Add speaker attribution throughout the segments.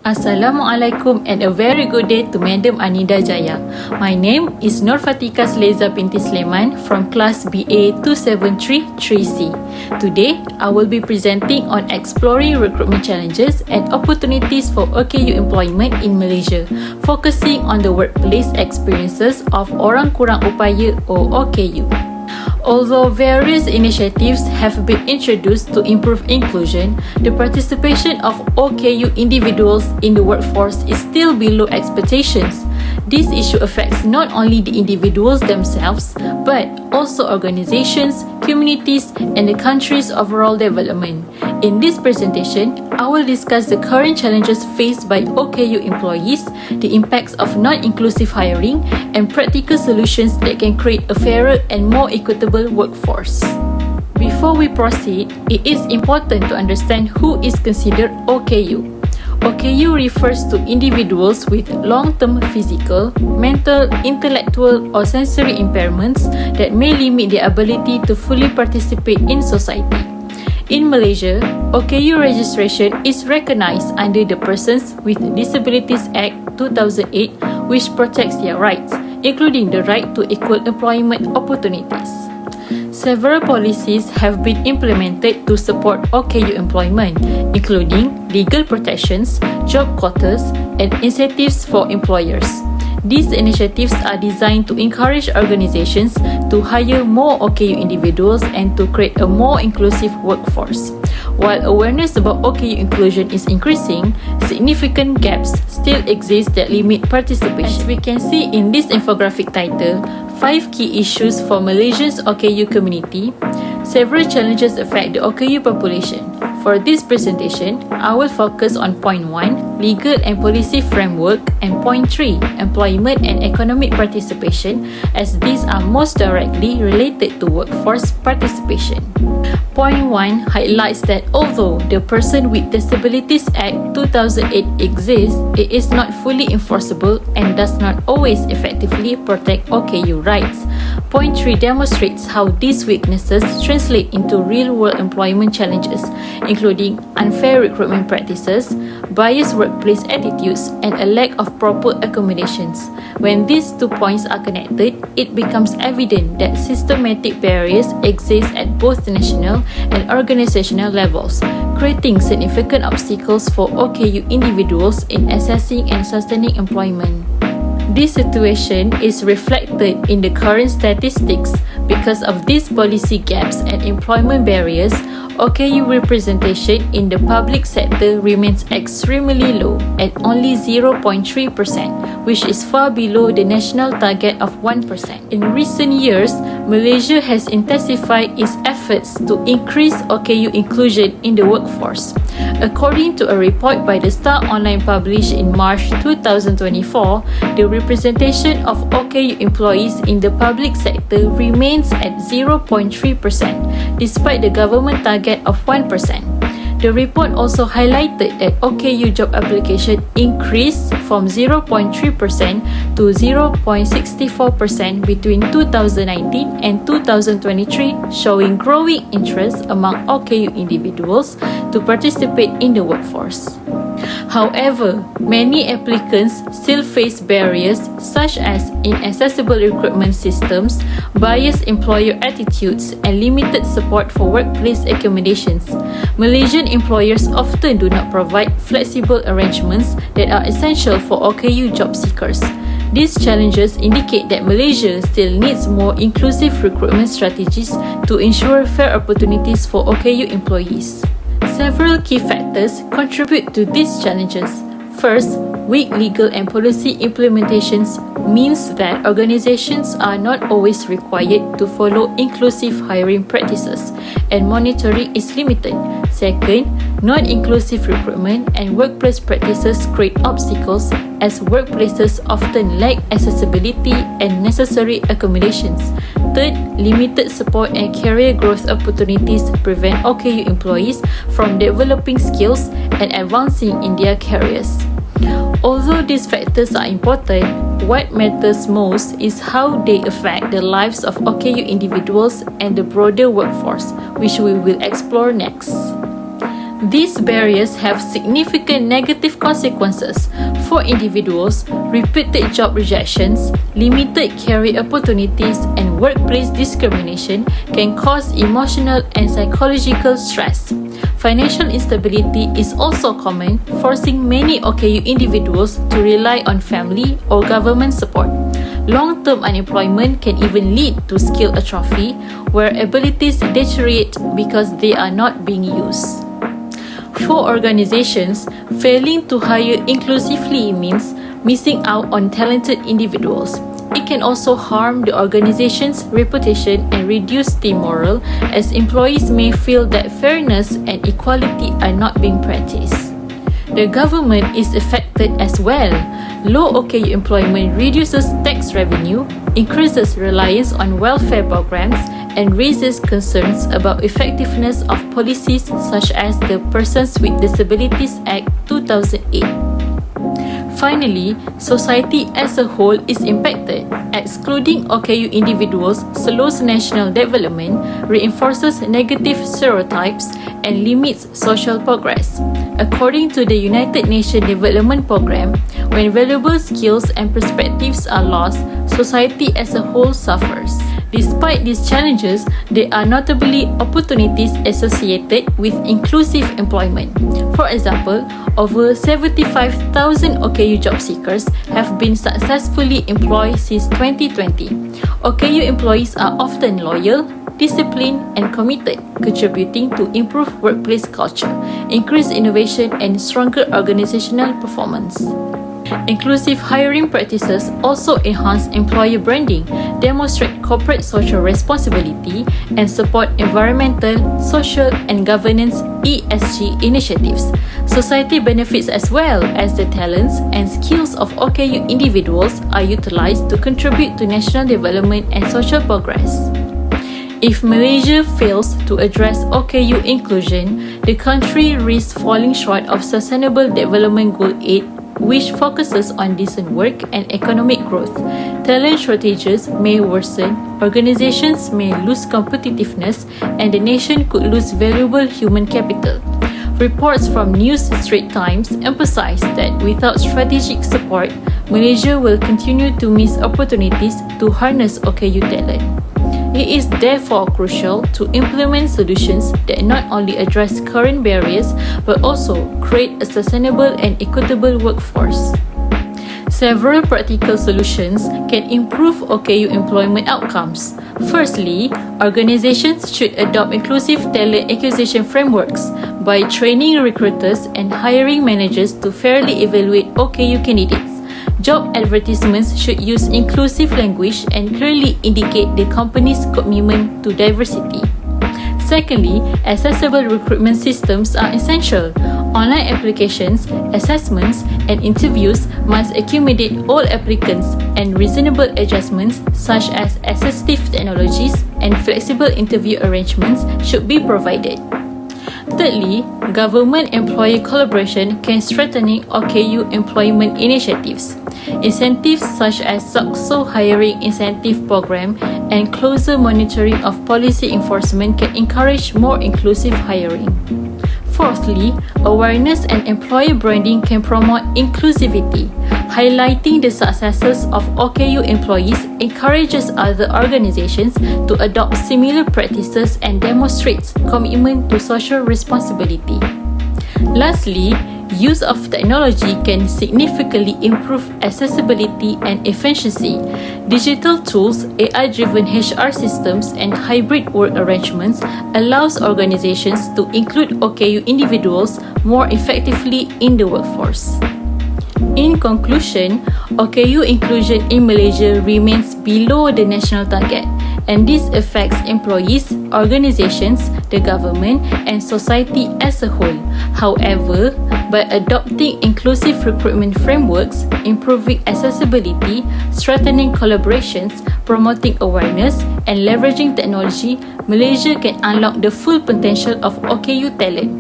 Speaker 1: Assalamualaikum and a very good day to Madam Anida Jaya. My name is FATIEQA SELEEZA binti SELEMAN from class BA 2733C. Today, I will be presenting on exploring recruitment challenges and opportunities for OKU employment in Malaysia, focusing on the workplace experiences of orang kurang upaya or OKU. Although various initiatives have been introduced to improve inclusion, the participation of OKU individuals in the workforce is still below expectations. This issue affects not only the individuals themselves, but also organizations, communities, and the country's overall development. In this presentation, I will discuss the current challenges faced by OKU employees, the impacts of non-inclusive hiring, and practical solutions that can create a fairer and more equitable workforce. Before we proceed, it is important to understand who is considered OKU. OKU refers to individuals with long-term physical, mental, intellectual, or sensory impairments that may limit their ability to fully participate in society. In Malaysia, OKU registration is recognized under the Persons with Disabilities Act 2008, which protects their rights, including the right to equal employment opportunities. Several policies have been implemented to support OKU employment, including legal protections, job quotas, and incentives for employers. These initiatives are designed to encourage organizations to hire more OKU individuals and to create a more inclusive workforce. While awareness about OKU inclusion is increasing, significant gaps still exist that limit participation. As we can see in this infographic title, 5 key issues for Malaysia's OKU community. Several challenges affect the OKU population. For this presentation, I will focus on point 1, legal and policy framework, and point 3, employment and economic participation, as these are most directly related to workforce participation. Point 1 highlights that although the Person with Disabilities Act 2008 exists, it is not fully enforceable and does not always effectively protect OKU rights. Point 3 demonstrates how these weaknesses translate into real-world employment challenges, including unfair recruitment practices, biased workplace attitudes, and a lack of proper accommodations. When these 2 points are connected, it becomes evident that systematic barriers exist at both national and organizational levels, creating significant obstacles for OKU individuals in accessing and sustaining employment. This situation is reflected in the current statistics. Because of these policy gaps and employment barriers, OKU representation in the public sector remains extremely low at only 0.3%, which is far below the national target of 1%. In recent years, Malaysia has intensified its efforts to increase OKU inclusion in the workforce. According to a report by the Star Online published in March 2024, the representation of OKU employees in the public sector remains at 0.3%, despite the government target of 1%. The report also highlighted that OKU job application increased from 0.3% to 0.64% between 2019 and 2023, showing growing interest among OKU individuals to participate in the workforce. However, many applicants still face barriers such as inaccessible recruitment systems, biased employer attitudes, and limited support for workplace accommodations. Malaysian employers often do not provide flexible arrangements that are essential for OKU job seekers. These challenges indicate that Malaysia still needs more inclusive recruitment strategies to ensure fair opportunities for OKU employees. Several key factors contribute to these challenges. First, weak legal and policy implementations means that organizations are not always required to follow inclusive hiring practices, and monitoring is limited. Second, non-inclusive recruitment and workplace practices create obstacles as workplaces often lack accessibility and necessary accommodations. Third, limited support and career growth opportunities prevent OKU employees from developing skills and advancing in their careers. Although these factors are important, what matters most is how they affect the lives of OKU individuals and the broader workforce, which we will explore next. These barriers have significant negative consequences for individuals. Repeated job rejections, limited career opportunities, and workplace discrimination can cause emotional and psychological stress. Financial instability is also common, forcing many OKU individuals to rely on family or government support. Long-term unemployment can even lead to skill atrophy, where abilities deteriorate because they are not being used. For organizations, failing to hire inclusively means missing out on talented individuals. It can also harm the organization's reputation and reduce team morale, as employees may feel that fairness and equality are not being practiced. The government is affected as well. Low OKU employment reduces tax revenue, increases reliance on welfare programs, and raises concerns about effectiveness of policies such as the Persons with Disabilities Act 2008. Finally, society as a whole is impacted. Excluding OKU individuals slows national development, reinforces negative stereotypes, and limits social progress. According to the United Nations Development Programme, when valuable skills and perspectives are lost, society as a whole suffers. Despite these challenges, there are notably opportunities associated with inclusive employment. For example, over 75,000 OKU job seekers have been successfully employed since 2020. OKU employees are often loyal, disciplined, and committed, contributing to improved workplace culture, increased innovation, and stronger organizational performance. Inclusive hiring practices also enhance employer branding, demonstrate corporate social responsibility, and support environmental, social, and governance (ESG) initiatives. Society benefits as well, as the talents and skills of OKU individuals are utilized to contribute to national development and social progress. If Malaysia fails to address OKU inclusion, the country risks falling short of Sustainable Development Goal 8, which focuses on decent work and economic growth. Talent shortages may worsen, organizations may lose competitiveness, and the nation could lose valuable human capital. Reports from News Straits Times emphasize that without strategic support, Malaysia will continue to miss opportunities to harness OKU talent. It is therefore crucial to implement solutions that not only address current barriers but also create a sustainable and equitable workforce. Several practical solutions can improve OKU employment outcomes. Firstly, organizations should adopt inclusive talent acquisition frameworks by training recruiters and hiring managers to fairly evaluate OKU candidates. Job advertisements should use inclusive language and clearly indicate the company's commitment to diversity. Secondly, accessible recruitment systems are essential. Online applications, assessments, and interviews must accommodate all applicants, and reasonable adjustments such as assistive technologies and flexible interview arrangements should be provided. Thirdly, government-employee collaboration can strengthen OKU employment initiatives. Incentives such as SOCSO hiring incentive program and closer monitoring of policy enforcement can encourage more inclusive hiring. Fourthly, awareness and employer branding can promote inclusivity. Highlighting the successes of OKU employees encourages other organizations to adopt similar practices and demonstrates commitment to social responsibility. Lastly, use of technology can significantly improve accessibility and efficiency. Digital tools, AI-driven HR systems, and hybrid work arrangements allows organizations to include OKU individuals more effectively in the workforce. In conclusion, OKU inclusion in Malaysia remains below the national target, and this affects employees, organizations, the government, and society as a whole. However, by adopting inclusive recruitment frameworks, improving accessibility, strengthening collaborations, promoting awareness, and leveraging technology, Malaysia can unlock the full potential of OKU talent.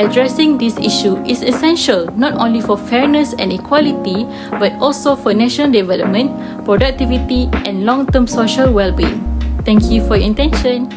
Speaker 1: Addressing this issue is essential not only for fairness and equality, but also for national development, productivity, and long-term social well-being. Thank you for your attention.